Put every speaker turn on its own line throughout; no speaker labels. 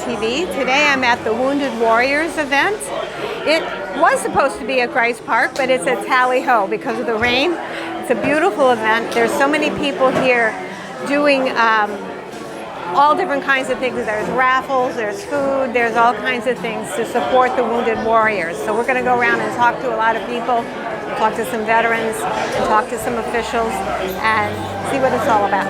TV. Today I'm at the Wounded Warriors event. It was supposed to be at Grice Park, but it's at Tally Ho because of the rain. It's a beautiful event. There's so many people here doing all different kinds of things. There's raffles, there's food, there's all kinds of things to support the Wounded Warriors. So we're going to go around and talk to a lot of people, talk to some veterans, and talk to some officials, and see what it's all about.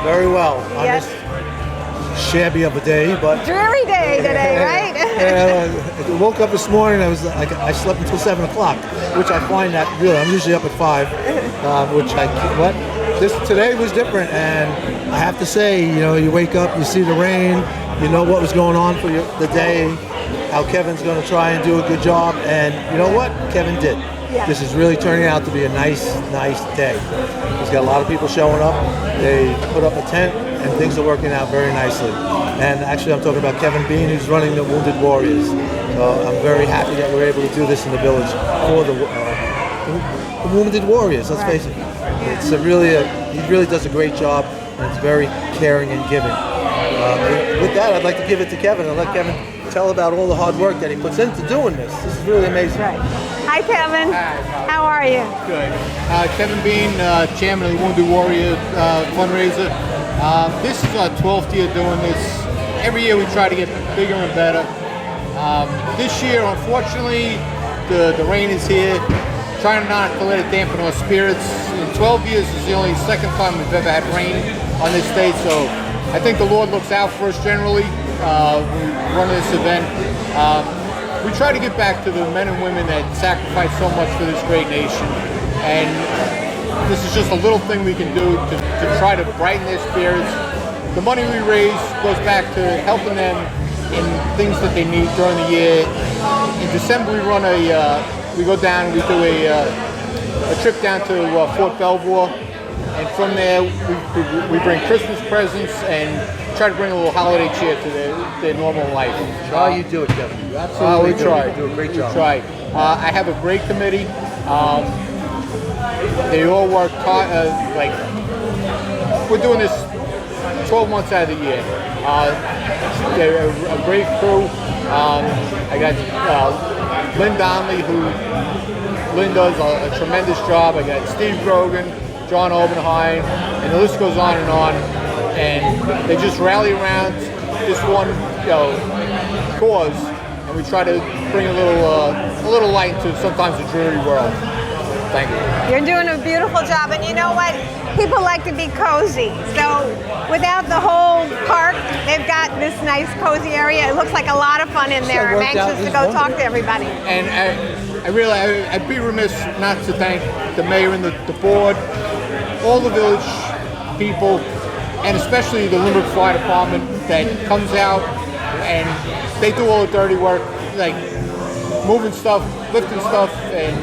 Very well.
Yes.
On this shabby of a day, but
dreary day today, right?
I woke up this morning. I slept until 7 o'clock, which I find that really. I'm usually up at 5, today was different, and I have to say, you wake up, you see the rain, you know what was going on for the day, how Kevin's going to try and do a good job, and you know what, Kevin did.
Yeah.
This is really turning out to be a nice day. He's got a lot of people showing up. They put up a tent, and things are working out very nicely. And actually, I'm talking about Kevin Bean, who's running the Wounded Warriors. So I'm very happy that we're able to do this in the village for the Wounded Warriors. Let's face it. It's he really does a great job, and it's very caring and giving. With that, I'd like to give it to Kevin and let Kevin tell about all the hard work that he puts into doing this. This is really amazing.
Right. Hi, Kevin.
Hi.
How are you?
Good. Kevin Bean, chairman of the Wounded Warrior fundraiser. This is our 12th year doing this. Every year we try to get bigger and better. This year, unfortunately, the rain is here. Trying not to let it dampen our spirits. In 12 years, this is the only second time we've ever had rain on this day, so I think the Lord looks out for us generally when we run this event. We try to give back to the men and women that sacrifice so much for this great nation, and this is just a little thing we can do to try to brighten their spirits. The money we raise goes back to helping them in things that they need during the year. In December, we go down and we do a trip down to Fort Belvoir, and from there we bring Christmas presents and try to bring a little holiday cheer to their normal life.
How you do it, Kevin? You absolutely
we try.
You do a great job.
We try. I have a great committee. They all work hard. We're doing this 12 months out of the year. They're a great crew. I got Lynn Donnelly, Lynn does a tremendous job. I got Steve Grogan, John Obenheim, and the list goes on. And they just rally around this one, cause, and we try to bring a little light to sometimes a dreary world. Thank you.
You're doing a beautiful job, and you know what? People like to be cozy. So without the whole park, they've got this nice cozy area. It looks like a lot of fun in there. I'm anxious to go talk to everybody.
And I'd be remiss not to thank the mayor and the board, all the village people, and especially the Limerick Fire Department that comes out and they do all the dirty work, like moving stuff, lifting stuff, and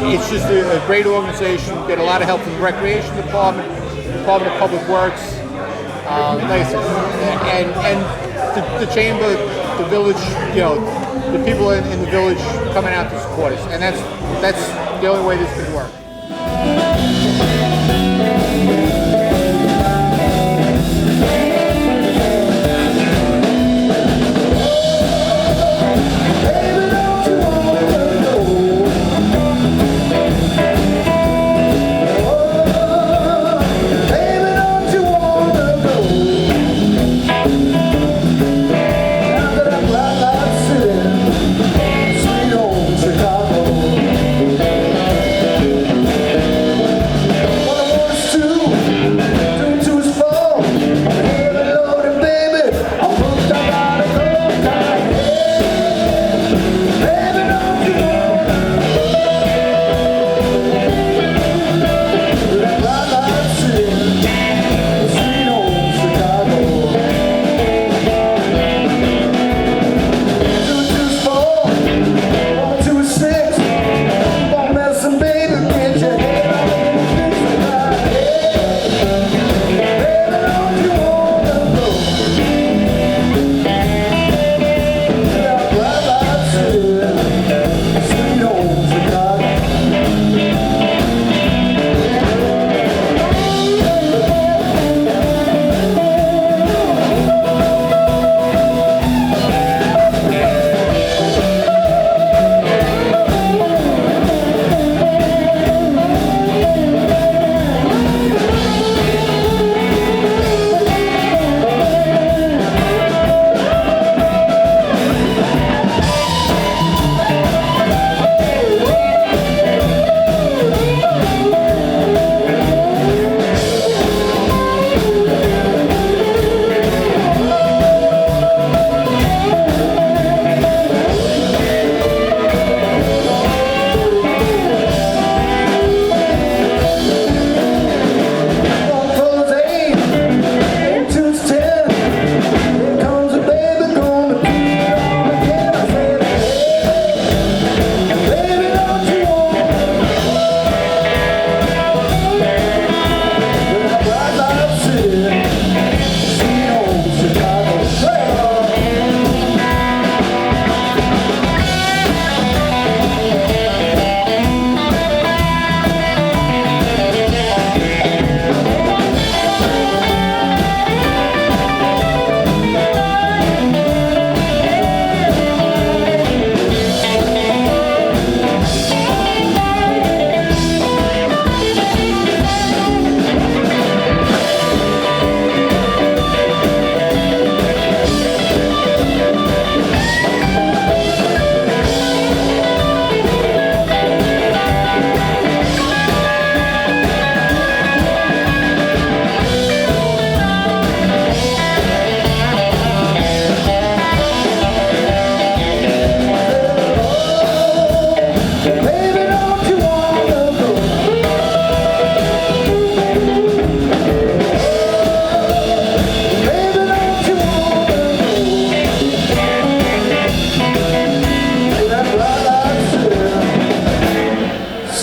it's just a great organization. Get a lot of help from the Recreation Department, Department of Public Works, and the chamber, the village, the people in the village coming out to support us, and that's the only way this can work.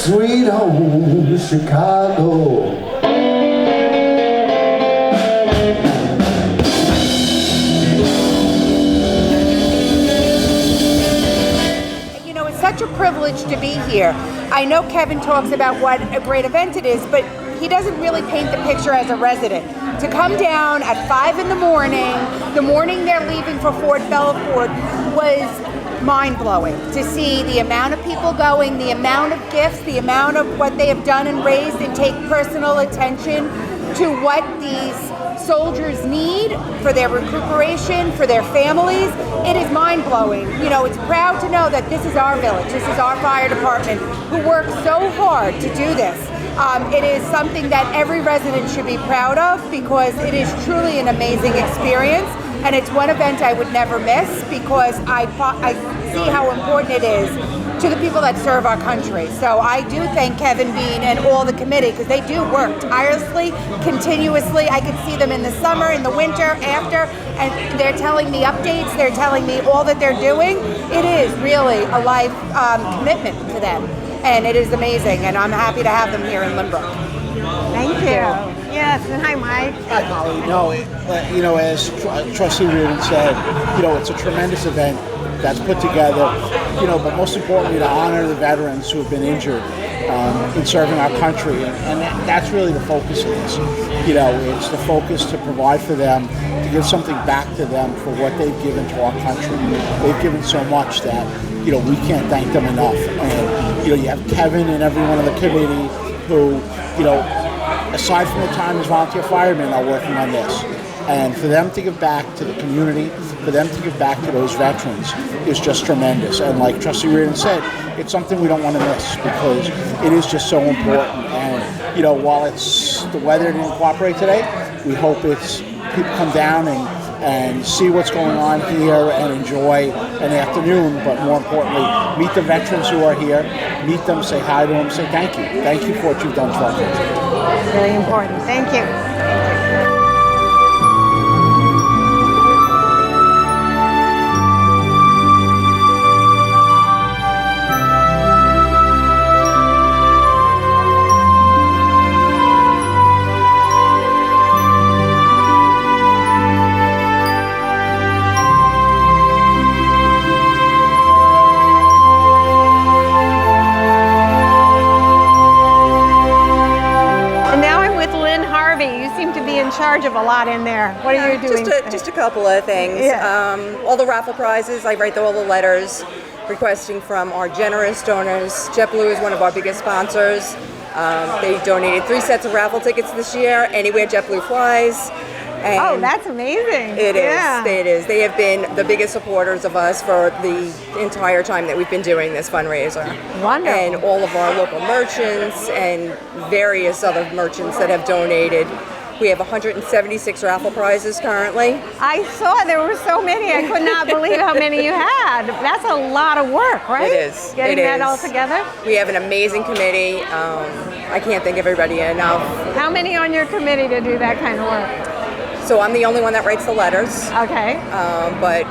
Sweet home Chicago.
You know, it's such a privilege to be here. I know Kevin talks about what a great event it is, but he doesn't really paint the picture as a resident. To come down at 5 in the morning they're leaving for Fort Belfort, was mind-blowing. To see the amount of people going, the amount of gifts, the amount of what they have done and raised, and take personal attention to what these soldiers need for their recuperation, for their families. It is mind-blowing. You know, it's proud to know that this is our village, this is our fire department, who worked so hard to do this. It is something that every resident should be proud of, because it is truly an amazing experience, and it's one event I would never miss, because I see how important it is to the people that serve our country. So I do thank Kevin Bean and all the committee, because they do work tirelessly, continuously. I can see them in the summer, in the winter, after, and they're telling me updates, they're telling me all that they're doing. It is really a life commitment to them, and it is amazing, and I'm happy to have them here in Lynbrook.
Thank you. Yes, and hi, Mike.
Hi, Molly. No, as Trustee Reardon said, it's a tremendous event that's put together, but most importantly, to honor the veterans who have been injured in serving our country, and that's really the focus of this. It's the focus to provide for them, to give something back to them for what they've given to our country. They've given so much that, we can't thank them enough. And, you have Kevin and everyone on the committee who, aside from the time as volunteer firemen, are working on this. And for them to give back to the community, for them to give back to those veterans is just tremendous. And like Trustee Reardon said, it's something we don't want to miss, because it is just so important. And, while the weather didn't cooperate today, we hope people come down and see what's going on here and enjoy an afternoon, but more importantly, meet the veterans who are here, meet them, say hi to them, say thank you. Thank you for what you've done for our country.
Really important. Thank you. Charge of a lot in there. What are you doing?
Just a couple of things.
Yeah.
All the raffle prizes, I write all the letters requesting from our generous donors. JetBlue is one of our biggest sponsors. They donated 3 sets of raffle tickets this year, anywhere JetBlue flies. And
that's amazing.
It is. They have been the biggest supporters of us for the entire time that we've been doing this fundraiser.
Wonderful.
And all of our local merchants and various other merchants that have donated. We have 176 raffle prizes currently.
I saw there were so many. I could not believe how many you had. That's a lot of work, right?
It is.
Getting that all together?
We have an amazing committee. I can't thank everybody enough.
How many on your committee to do that kind of work?
So I'm the only one that writes the letters.
Okay.
But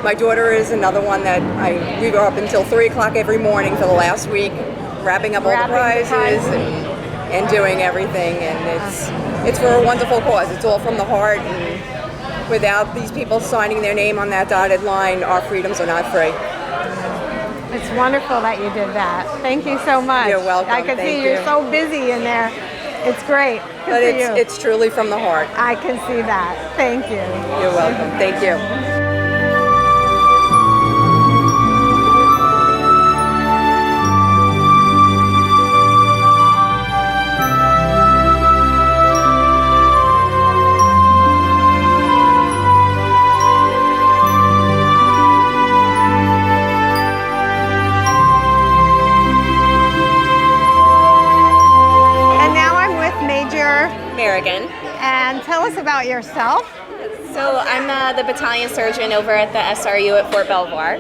my daughter is another one that we were up until 3 o'clock every morning for the last week, wrapping up all the prizes and doing everything, and it's for a wonderful cause. It's all from the heart, and without these people signing their name on that dotted line, our freedoms are not free.
It's wonderful that you did that. Thank you so much.
You're welcome.
I can see you're so busy in there. It's great.
But it's truly from the heart.
I can see that. Thank you.
You're welcome. Thank you.
Merrigan.
And tell us about yourself.
So I'm the battalion surgeon over at the SRU at Fort Belvoir.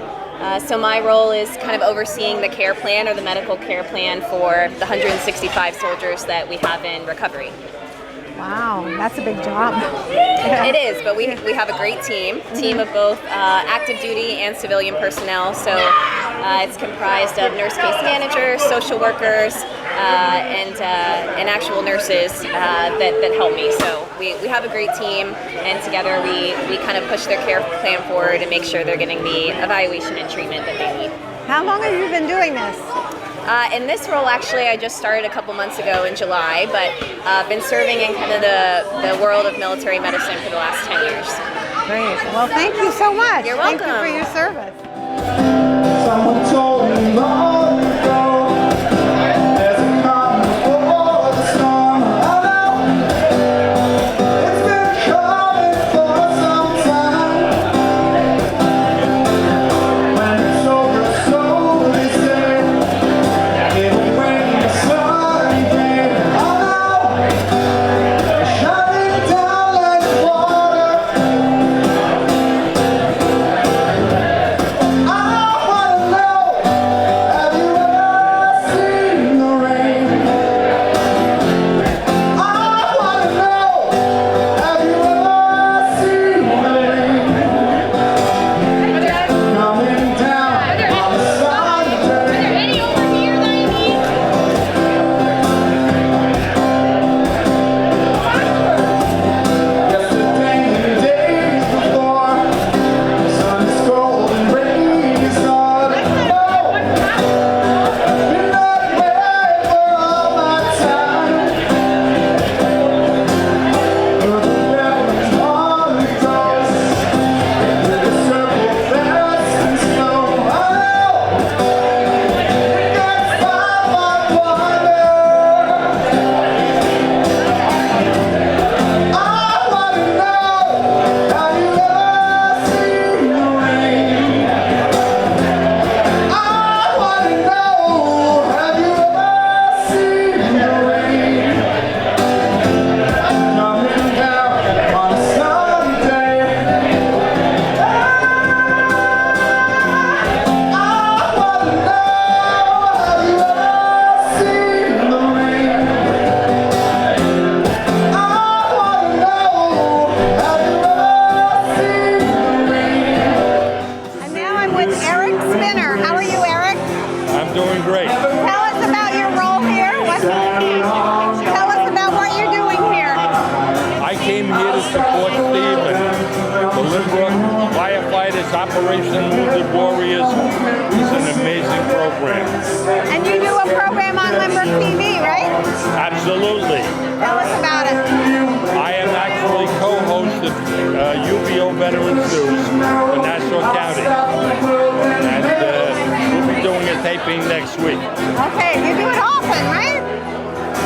So my role is kind of overseeing the care plan, or the medical care plan, for the 165 soldiers that we have in recovery.
Wow, that's a big job.
It is, but we have a great team of both active duty and civilian personnel. So It's comprised of nurse case managers, social workers, and actual nurses that help me. So we have a great team, and together we kind of push their care plan forward and make sure they're getting the evaluation and treatment that they need.
How long have you been doing this?
In this role, actually, I just started a couple months ago in July, but I've been serving in kind of the world of military medicine for the last 10 years.
Great. Well, thank you so much.
You're welcome.
Thank you for your service.
Someone told me long ago, there's a calm before the storm. I know it's been coming for some time. When it's over, so they say it'll bring the sun again. I know, shining down like water.
Operation Wounded Warriors is an amazing program.
And you do a program on Limerick TV, right?
Absolutely.
Tell us about it.
I am actually co-host of UBO Veterans News for Nassau County. And we'll be doing a taping next week.
Okay, you do it often, right?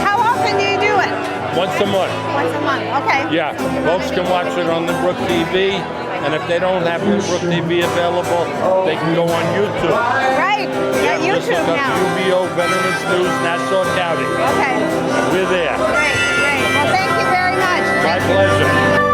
How often do you do it?
Once a month.
Once a month, okay.
Yeah, folks can watch it on Limerick TV. And if they don't have Limerick TV available, they can go on YouTube.
Right, yeah,
Just
YouTube
look up
now.
UBO Veterans News, Nassau County.
Okay.
We're there.
Great, great. Well, thank you very much.
My pleasure.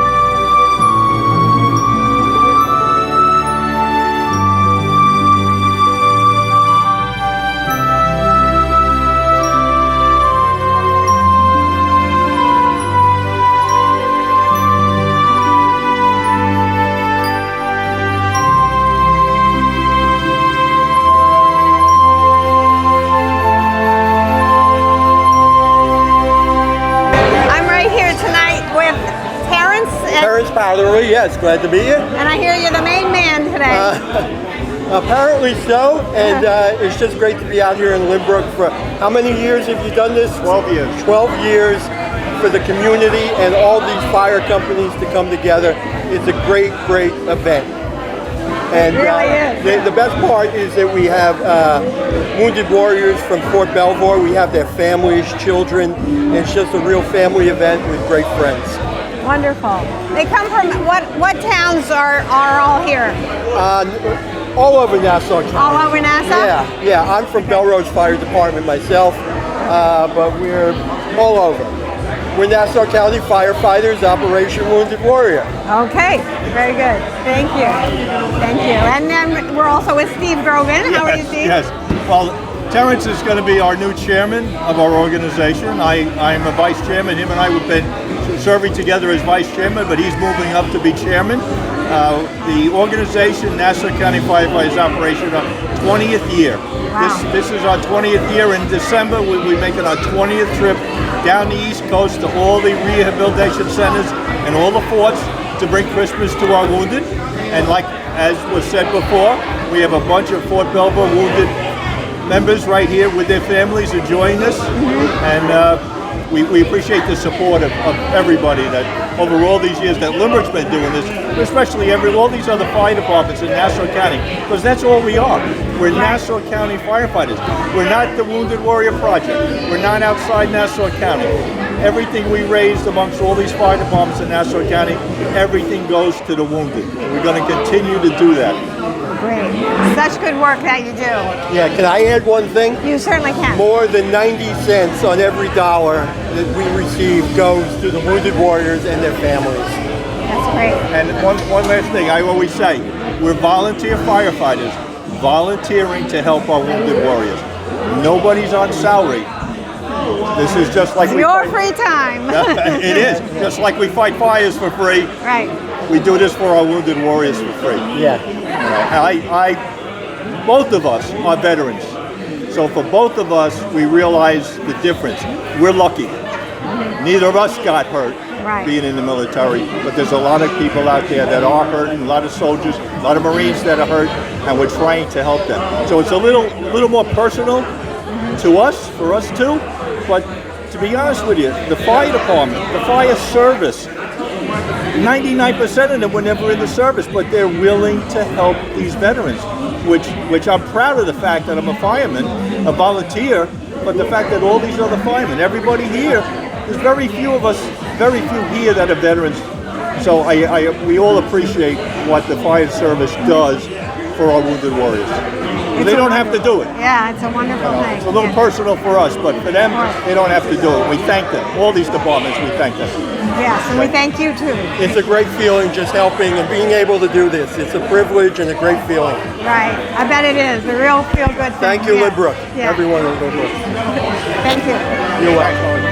Terrence Powderly, yes, glad to be here.
And I hear you're the main man today.
Apparently so, and it's just great to be out here in Lynbrook. For how many years have you done this? 12 years. 12 years for the community and all these fire companies to come together. It's a great, great event. And
it really is.
The best part is that we have Wounded Warriors from Fort Belvoir. We have their families, children. It's just a real family event with great friends.
Wonderful. They come from what towns are all here?
All over Nassau County.
All over Nassau?
Yeah. I'm from Belrose Fire Department myself, but we're all over. We're Nassau County firefighters, Operation Wounded Warrior.
Okay, very good. Thank you. Thank you. And then we're also with Steve Grogan. How are you, Steve?
Yes. Well, Terrence is going to be our new chairman of our organization. I'm a vice chairman. Him and I have been serving together as vice chairman, but he's moving up to be chairman. the organization, Nassau County Firefighters Operation, our 20th year.
Wow.
This is our 20th year. In December, we're making our 20th trip down the East Coast to all the rehabilitation centers and all the forts to bring Christmas to our wounded. And like as was said before, we have a bunch of Fort Belvoir wounded members right here with their families enjoying this. And we appreciate the support of everybody that over all these years that Limerick's been doing this, especially all these other fire departments in Nassau County, because that's all we are. We're Nassau County firefighters. We're not the Wounded Warrior Project. We're not outside Nassau County. Everything we raised amongst all these fire departments in Nassau County, everything goes to the wounded. We're going to continue to do that.
Great. Such good work that you do.
Yeah, can I add one thing?
You certainly can.
More than 90 cents on every dollar that we receive goes to the wounded warriors and their families.
That's great.
And one last thing, I always say, we're volunteer firefighters, volunteering to help our wounded warriors. Nobody's on salary. This is just like
your free time.
It is, just like we fight fires for free.
Right.
We do this for our wounded warriors for free.
Yeah.
Both of us are veterans. So for both of us, we realize the difference. We're lucky. Neither of us got hurt being in the military, but there's a lot of people out there that are hurt, and a lot of soldiers, a lot of Marines that are hurt, and we're trying to help them. So it's a little more personal to us, for us too, but to be honest with you, the fire department, the fire service, 99% of them were never in the service, but they're willing to help these veterans, which I'm proud of the fact that I'm a fireman, a volunteer, but the fact that all these other firemen, everybody here, there's very few of us, very few here that are veterans. So we all appreciate what the fire service does for our wounded warriors. They don't have to do it.
Yeah, it's a wonderful thing.
It's a little personal for us, but for them, they don't have to do it. We thank them. All these departments, we thank them.
Yes, and we thank you too.
It's a great feeling just helping and being able to do this. It's a privilege and a great feeling.
Right. I bet it is. A real feel-good thing.
Thank you, Lynbrook.
Yeah.
Everyone in Lynbrook.
Thank you.
You're welcome.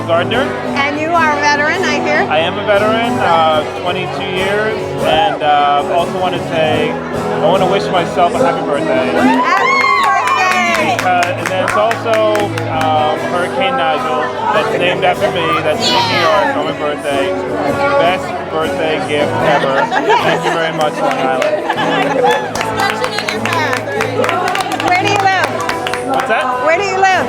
Gardner.
And you are a veteran, I hear?
I am a veteran, 22 years, and also want to say I want to wish myself a happy birthday.
Happy birthday!
And then it's also Hurricane Nigel, that's named after me, that's in New York on my birthday. Best birthday gift ever. Thank you very much, Long Island.
Where do you live?
What's that?
Where do you live?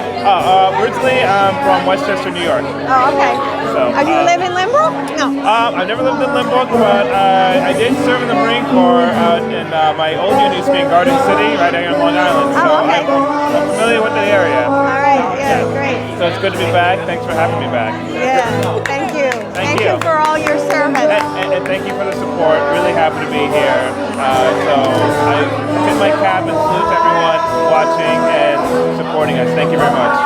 Originally I'm from Westchester, New York.
Oh, okay.
So,
you live in Lynbrook? No.
I've never lived in Lynbrook, but I did serve in the Marine Corps in my old unit used to be in Garden City, right here on Long Island. So
okay.
I'm familiar with the area.
All right, yeah, great.
So it's good to be back. Thanks for having me back.
Yeah, thank you.
Thank you
for all your service.
And thank you for the support. Really happy to be here. So I tip my cap and salute to everyone watching and supporting us. Thank you very much.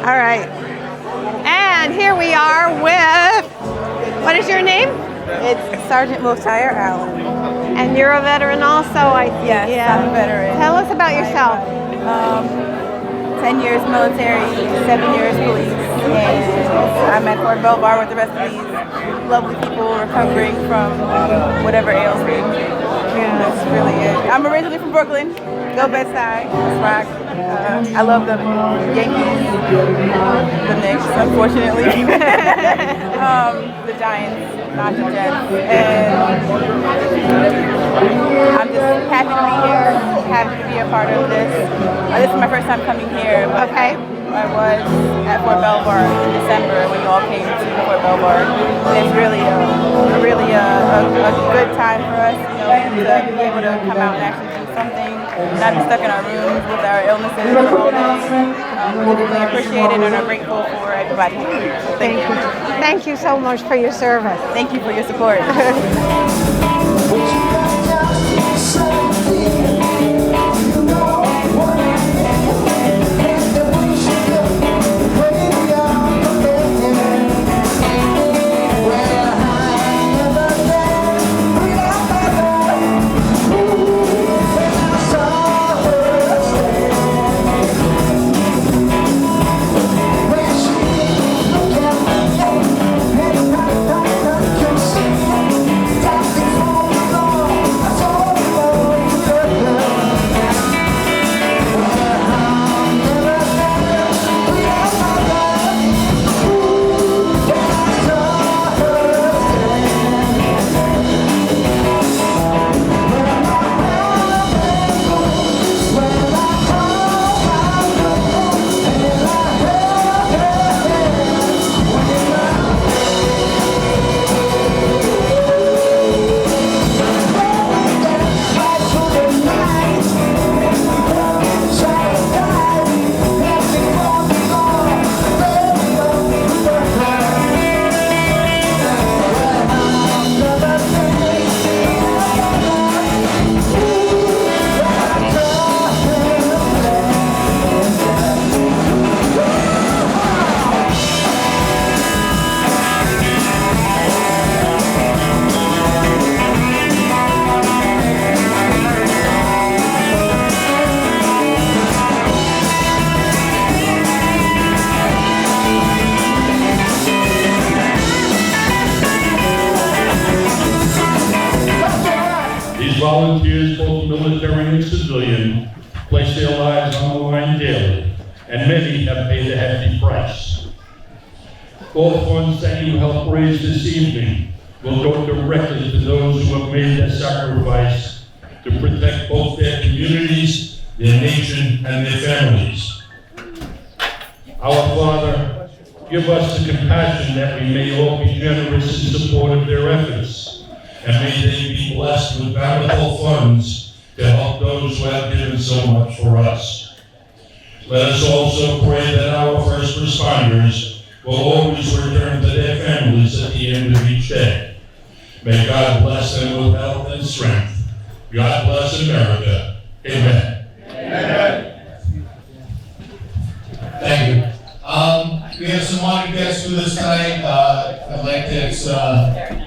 All right. And here we are with, what is your name?
It's Sergeant Mosiah Allen.
And you're a veteran also, I think.
Yes,
yeah.
I'm a veteran.
Tell us about yourself.
10 years military, 7 years police, and I'm at Fort Belvoir with the rest of these lovely people recovering from whatever ails me. Yeah, that's really it. I'm originally from Brooklyn. Go Bedside, let's rock. I love the Yankees, the Knicks, unfortunately, the Giants, not the Jets, and I'm just happy to be here, happy to be a part of this. This is my first time coming here, but I was at Fort Belvoir in December when you all came to Fort Belvoir. And it's really a good time for us, to be able to come out and actually do something not be stuck in our rooms with our illnesses all day. We really appreciate it and are grateful for everybody here. So thank you.
Thank you so much for your service.
Thank you for your support.
Volunteers, both military and civilian, place their lives on the line daily, and many have paid a hefty price. All funds that you help raise this evening will go directly to those who have made that sacrifice to protect both their communities, their nation, and their families. Our Father, give us the compassion that we may all be generous in support of their efforts, and may they be blessed with valuable funds to help those who have given so much for us. Let us also pray that our first responders will always return to their families at the end of each day. May God bless them with health and strength. God bless America. Amen.
Amen. Thank you. We have some honored guests with us tonight. I'd like to ask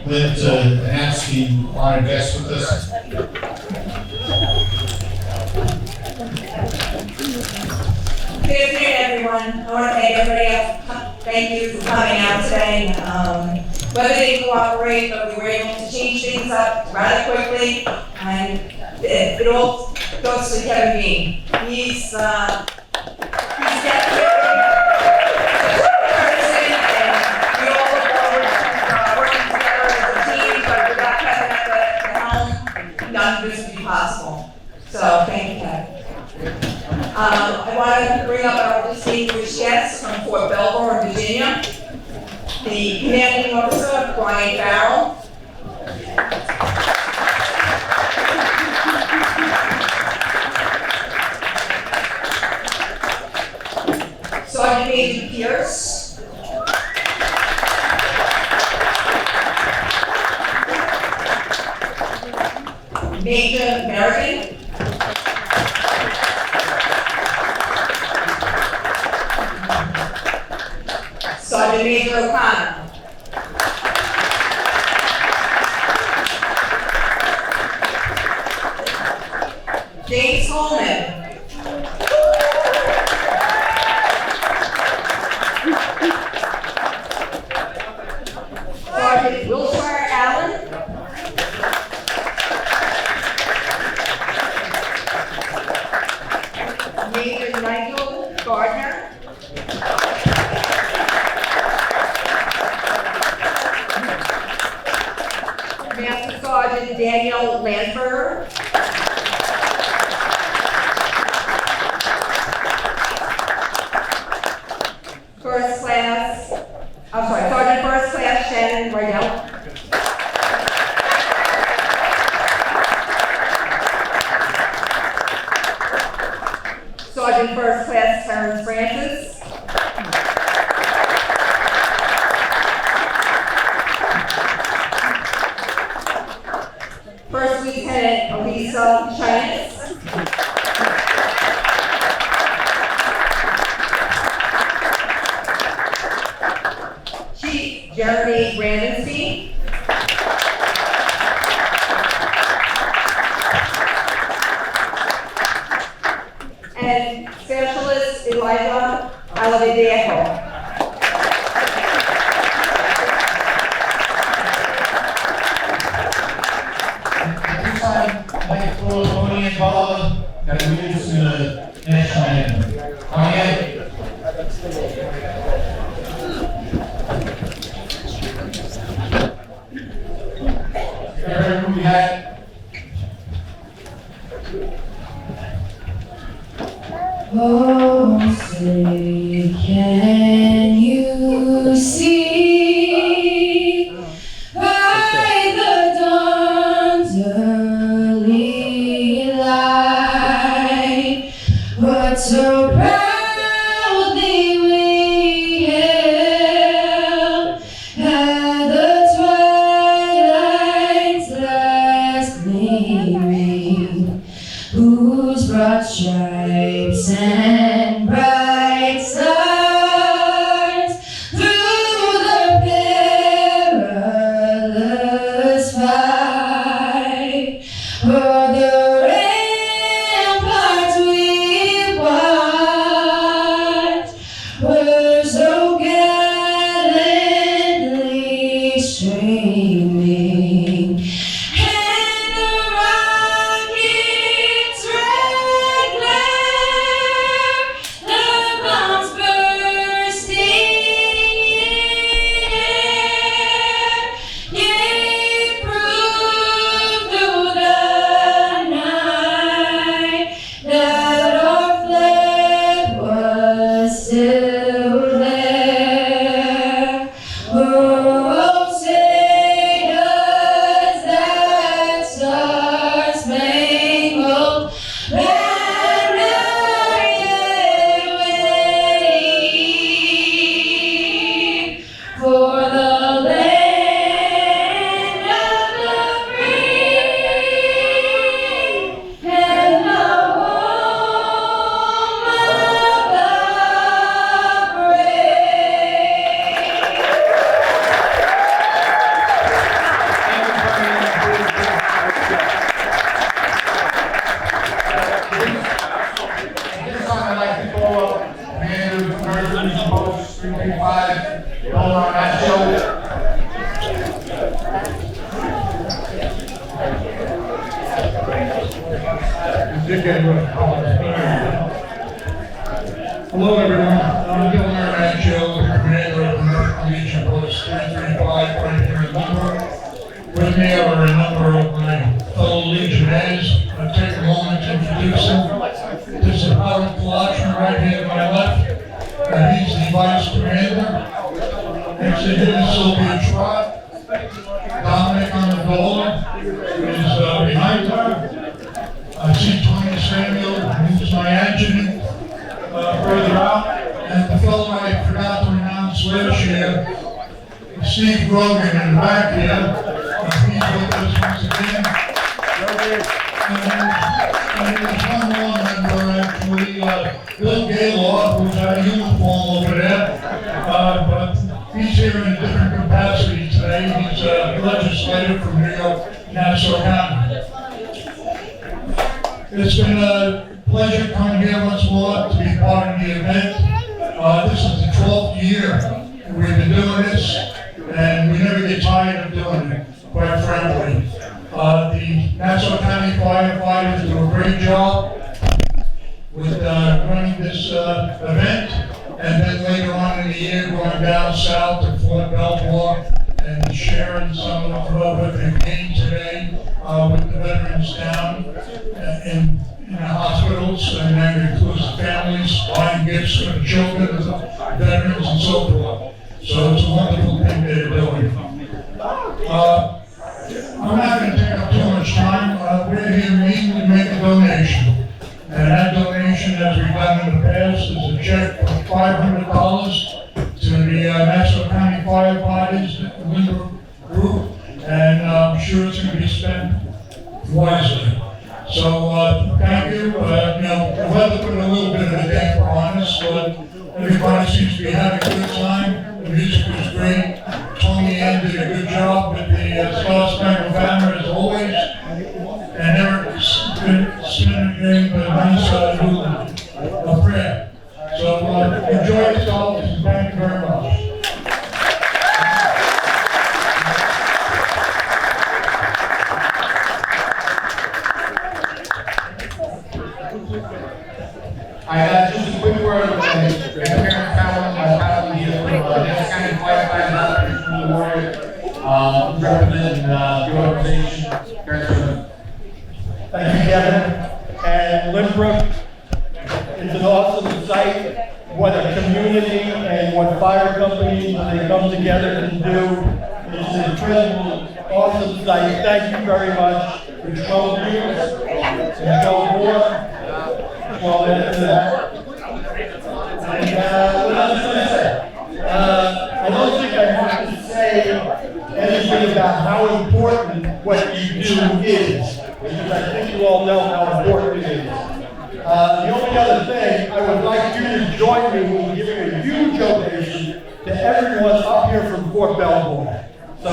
Lynn to announce the honored guests with us.
Good afternoon, everyone. I want to thank everybody else. Thank you for coming out today. Whether they cooperate, but we were able to change things up rather quickly, and it all goes to Kevin Bean. He's none of this would be possible. So thank you, Kevin. I want to bring up our distinguished guests from Fort Belvoir, Virginia. The commanding officer, Brian Farrell. Sergeant Major Pierce. Major Merrigan. Sergeant Major O'Connor. James Holman. Sergeant Wilshire Allen. Major Nigel Gardner. Master Sergeant Daniel Lansberger. Sergeant First Class Shannon Rydell. Terrence Francis. First Lieutenant Elisa Chines. Chief Jeremy Brandenstein. And Specialist Eliza Alavediejo.
That moves to the national anthem. Kanye. Everyone we had.
Oh, say, can you see by the dawn's early light what so proudly we hailed at the twilight's last gleaming, whose broad stripes and bright stars through the perilous fight o'er the ramparts we watched were so gallantly streaming, and the rockets' red glare, the bombs bursting in air, gave proof through the night that our flag was still there. Oh, say does that star-spangled banner yet wave for the land of the free and the home of the
This time I'd like to call up Commander Emergency Post 335, Belmar Nacho.
Hello everyone, I'm Belmar Nacho, Commander of American Legion Post 335 right here in Limerick. With me are a number of my fellow Legionnaires. I'll take a moment to introduce them. This is Howard Kalachman right here to my left. He's the Vice Commander. Next to him is Sylvia Trott. Dominic Amendola is behind her. I see Tony Samuel, who's my adjutant, further out. And the fellow I forgot to announce last year, Steve Grogan in the back here. He's with us once again. And there's one more member actually, Bill Gaylord, who's our uniform over there. But he's here in a different capacity today. He's a legislator from New York, Nassau County. It's been a pleasure coming here once more to be part of the event. This is the 12th year we've been doing this, and we never get tired of doing it, quite frankly. The Nassau County firefighters do a great job with running this event, and then later on in the year going down south to Fort Belvoir and sharing some of what they've gained today with the veterans down in the hospitals, and that includes the families, buying gifts for the children, the veterans, and so forth. So it's a wonderful thing they're doing. I'm not going to take up too much time. We're here mainly to make a donation. And that donation, as we go done in the past is a check for $500 to the Nassau County Firefighters Lindbrook Group, and I'm sure it's going to be spent wisely. So thank you. The weather put a little bit of a damper on us, but everybody seems to be having a good time. The music was great. Tony Ann did a good job with the Star Spangled Banner as always, and Eric gave a nice little prayer. So enjoy yourself, and thank you very much.
I got just a quick word with Karen Fallon, my colleague here from Nassau County Firefighters from Warrior, representing the organization.
Thank you, Kevin. And Lindbrook is an awesome site. What a community and what fire companies, when they come together, can do. It's an incredible, awesome site. Thank you very much for 12 years and 12 more. Well, into that. And what else can I say? I don't think I have to say anything about how important what you do is, because I think you all know how important it is. The only other thing, I would like you to join me in giving a huge ovation to everyone up here from Fort Belvoir. So.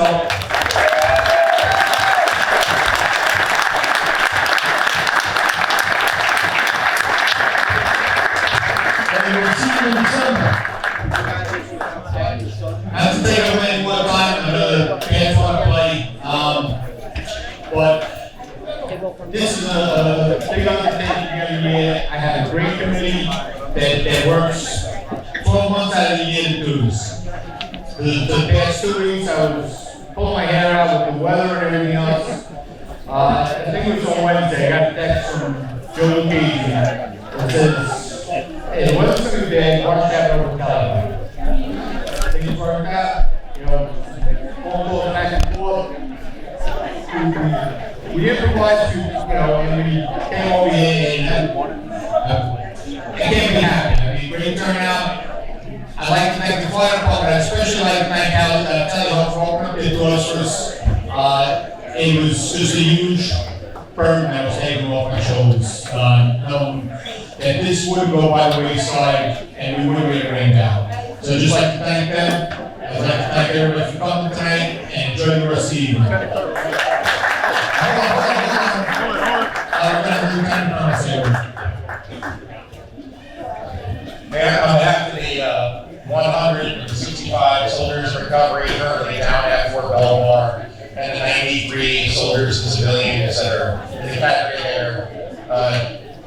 Not to take up any more time, I know the fans want to play, but this is a big undertaking every year. I have a great committee that works 12 months out of the year to do this. The past 2 weeks, I was pulling my hair out with the weather and everything else. I think it was on Wednesday, I got a text from Joe Lucchese that says, hey, the weather's going to be bad, watch that over California. Things work out, phone calls back and forth. We improvised, and we came over here and it can't be happy. I mean, great turnout. I'd like to thank the fire department, I'd especially like to thank Kelly Huff for opening up their doors for us. It was just a huge burden that was taken off my shoulders, knowing that this would go by the wayside and we wouldn't get rained out. So I'd just like to thank them. I'd like to thank everybody for coming tonight and enjoy the rest of the evening.
Mayor, on behalf of the 165 soldiers in recovery currently down at Fort Belvoir and the 93 soldiers and civilians that are in the factory there,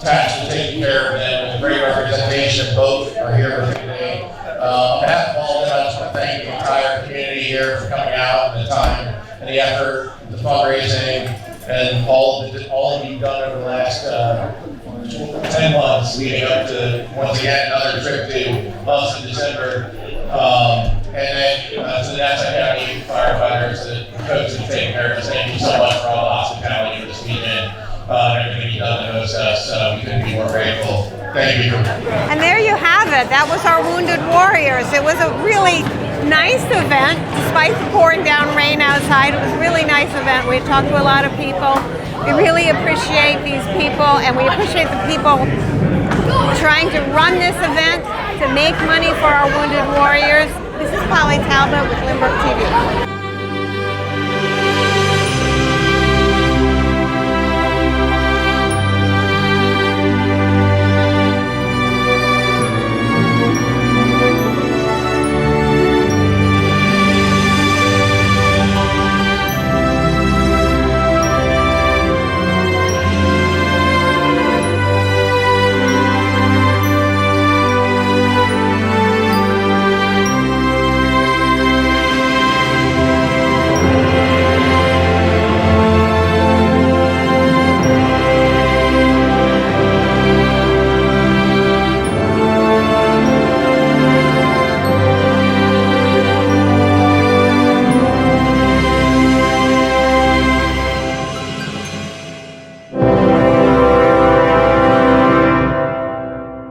tasked with taking care of them with great representation. Both are here with me today. On behalf of all of them, I just want to thank the entire community here for coming out and the time and the effort, the fundraising, and all of you done over the last 10 months leading up to, once again, another trip to us in December. And then to the Nassau County firefighters, the folks that take care of us, thank you so much for all the hospitality for this weekend. Everything you've done to host us, we couldn't be more grateful. Thank you.
And there you have it. That was our Wounded Warriors. It was a really nice event, despite the pouring down rain outside. It was a really nice event. We talked to a lot of people. We really appreciate these people, and we appreciate the people trying to run this event to make money for our Wounded Warriors. This is Polly Talbot with Lindbrook TV.